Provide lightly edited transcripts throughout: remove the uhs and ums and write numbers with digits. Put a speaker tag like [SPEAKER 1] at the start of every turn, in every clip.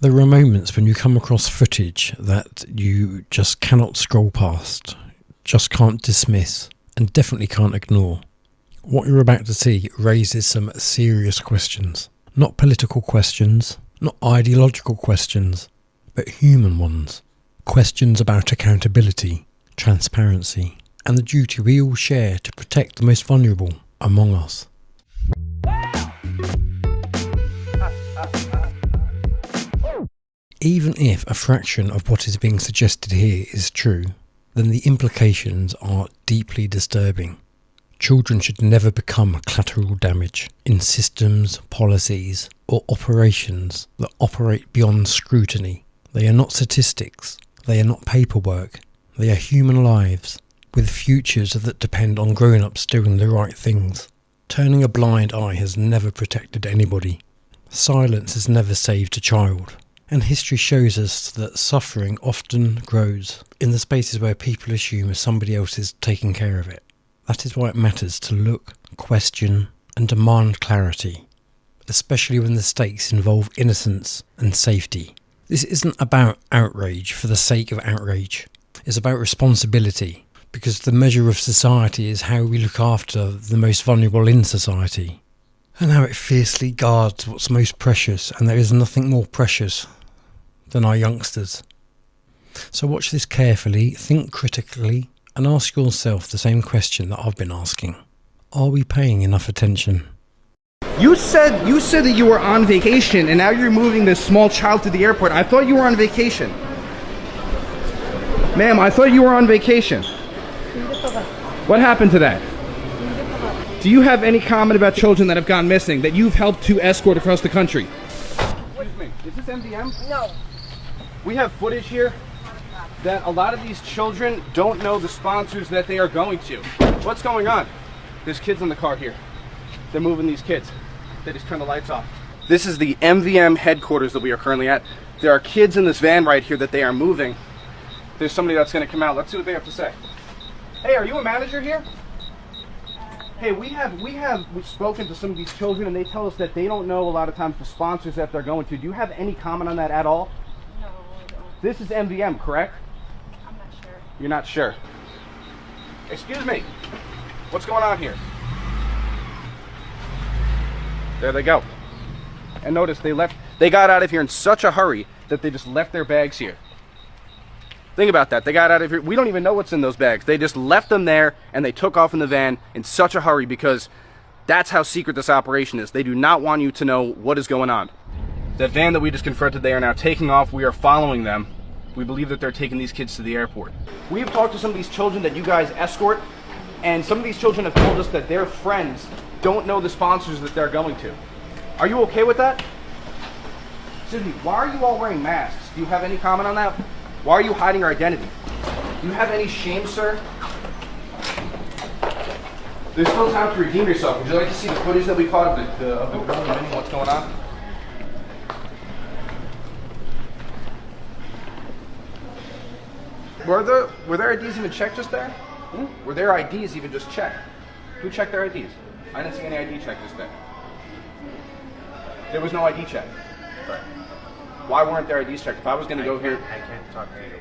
[SPEAKER 1] There are moments when you come across footage that you just cannot scroll past, just can't dismiss, and definitely can't ignore. What you're about to see raises some serious questions. Not political questions, not ideological questions, but human ones. Questions about accountability, transparency, and the duty we all share to protect the most vulnerable among us. Even if a fraction of what is being suggested here is true, then the implications are deeply disturbing. Children should never become collateral damage in systems, policies, or operations that operate beyond scrutiny. They are not statistics, they are not paperwork, they are human lives, with futures that depend on grown-ups doing the right things. Turning a blind eye has never protected anybody. Silence has never saved a child. And history shows us that suffering often grows in the spaces where people assume somebody else is taking care of it. That is why it matters to look, question, and demand clarity, especially when the stakes involve innocence and safety. This isn't about outrage for the sake of outrage. It's about responsibility, because the measure of society is how we look after the most vulnerable in society, and how it fiercely guards what's most precious, and there is nothing more precious than our youngsters. So watch this carefully, think critically, and ask yourself the same question that I've been asking. Are we paying enough attention?
[SPEAKER 2] You said that you were on vacation and now you're moving this small child to the airport. I thought you were on vacation. Ma'am, I thought you were on vacation. What happened to that? Do you have any comment about children that have gone missing that you've helped to escort across the country? Excuse me, is this MDM?
[SPEAKER 3] No.
[SPEAKER 2] We have footage here that a lot of these children don't know the sponsors that they are going to. What's going on? There's kids in the car here. They're moving these kids. They just turned the lights off. This is the MVM headquarters that we are currently at. There are kids in this van right here that they are moving. There's somebody that's going to come out. Let's see what they have to say. Hey, are you a manager here? Hey, we've spoken to some of these children and they tell us that they don't know a lot of times the sponsors that they're going to. Do you have any comment on that at all?
[SPEAKER 3] No, I don't.
[SPEAKER 2] This is MVM, correct?
[SPEAKER 3] I'm not sure.
[SPEAKER 2] You're not sure. Excuse me. What's going on here? There they go. And notice they got out of here in such a hurry that they just left their bags here. Think about that. They got out of here. We don't even know what's in those bags. They just left them there and they took off in the van in such a hurry because that's how secret this operation is. They do not want you to know what is going on. That van that we just confronted, they are now taking off. We are following them. We believe that they're taking these kids to the airport. We have talked to some of these children that you guys escort, and some of these children have told us that their friends don't know the sponsors that they're going to. Are you okay with that? Excuse me, why are you all wearing masks? Do you have any comment on that? Why are you hiding your identity? Do you have any shame, sir? There's still time to redeem yourself. Would you like to see the footage that we caught of the girl and what's going on? Were their IDs even checked just there? Were their IDs even just checked? Who checked their IDs? I didn't see any ID check just there. There was no ID check.
[SPEAKER 4] Correct.
[SPEAKER 2] Why weren't their IDs checked? If I was going to go here...
[SPEAKER 4] I can't talk to you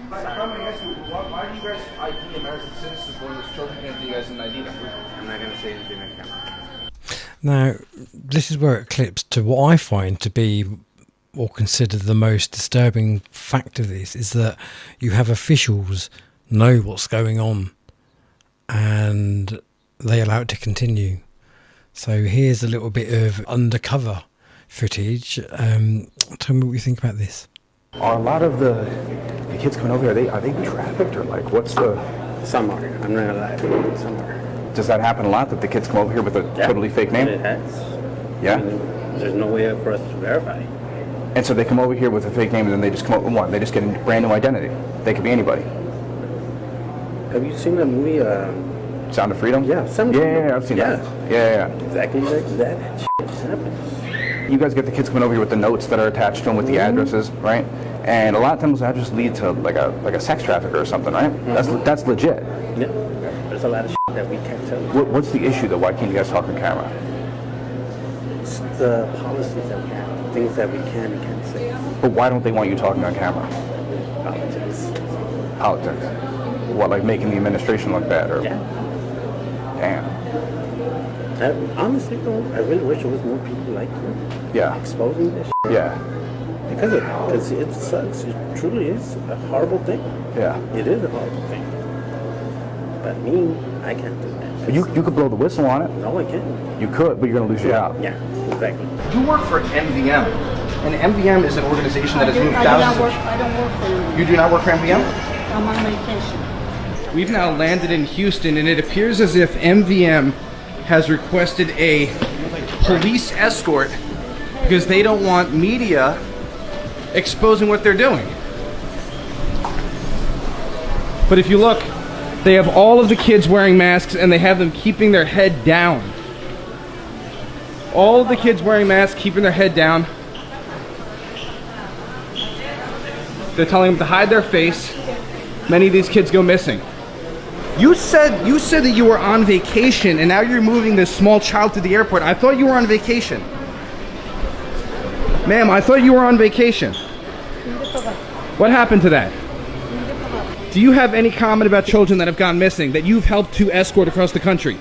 [SPEAKER 4] about that.
[SPEAKER 2] I'm going to ask you, why do you guys ID American citizens when there's children can't do you guys an ID them?
[SPEAKER 4] I'm not going to say anything on camera.
[SPEAKER 1] Now, this is where it clips to what I find to be or consider the most disturbing fact of this, is that you have officials know what's going on and they allow it to continue. So here's a little bit of undercover footage. Tell me what you think about this.
[SPEAKER 5] Are a lot of the kids coming over here, are they trafficked or like what's the...
[SPEAKER 4] Some are. I'm not gonna lie. Some are.
[SPEAKER 5] Does that happen a lot that the kids come over here with a totally fake name?
[SPEAKER 4] It has.
[SPEAKER 5] Yeah?
[SPEAKER 4] I mean, there's no way for us to verify.
[SPEAKER 5] And so they come over here with a fake name and then they just come up with one. They just get a brand new identity. They could be anybody.
[SPEAKER 4] Have you seen the movie?
[SPEAKER 5] Sound of Freedom?
[SPEAKER 4] Yeah, Sound of Freedom.
[SPEAKER 5] Yeah, I've seen that. Yeah.
[SPEAKER 4] Exactly like that. Shit happens.
[SPEAKER 5] You guys get the kids coming over here with the notes that are attached to them with the addresses, right? And a lot of times those addresses lead to like a sex trafficker or something, right? That's legit.
[SPEAKER 4] Yeah. There's a lot of shit that we can't tell.
[SPEAKER 5] What's the issue though? Why can't you guys talk on camera?
[SPEAKER 4] It's the policies that we have, things that we can and can't say.
[SPEAKER 5] But why don't they want you talking on camera?
[SPEAKER 4] Politics.
[SPEAKER 5] Politics. What, like making the administration look bad? Or
[SPEAKER 4] Yeah.
[SPEAKER 5] damn.
[SPEAKER 4] Honestly, though, I really wish there was more people like you
[SPEAKER 5] Yeah.
[SPEAKER 4] exposing this shit.
[SPEAKER 5] Yeah.
[SPEAKER 4] Because it sucks. It truly is a horrible thing.
[SPEAKER 5] Yeah.
[SPEAKER 4] It is a horrible thing. But me, I can't do that.
[SPEAKER 5] But you could blow the whistle on it.
[SPEAKER 4] No, I can't.
[SPEAKER 5] You could, but you're gonna lose your job.
[SPEAKER 4] Yeah, exactly.
[SPEAKER 2] You work for MVM, and MVM is an organization that has moved
[SPEAKER 3] I
[SPEAKER 2] thousands.
[SPEAKER 3] don't work for you.
[SPEAKER 2] You do not work for MVM?
[SPEAKER 3] I'm on vacation.
[SPEAKER 2] We've now landed in Houston, and it appears as if MVM has requested a police escort because they don't want media exposing what they're doing. But if you look, they have all of the kids wearing masks and they have them keeping their head down. All of the kids wearing masks, keeping their head down. They're telling them to hide their face. Many of these kids go missing. You said that you were on vacation and now you're moving this small child to the airport. I thought you were on vacation. Ma'am, I thought you were on vacation. What happened to that? Do you have any comment about children that have gone missing that you've helped to escort across the country?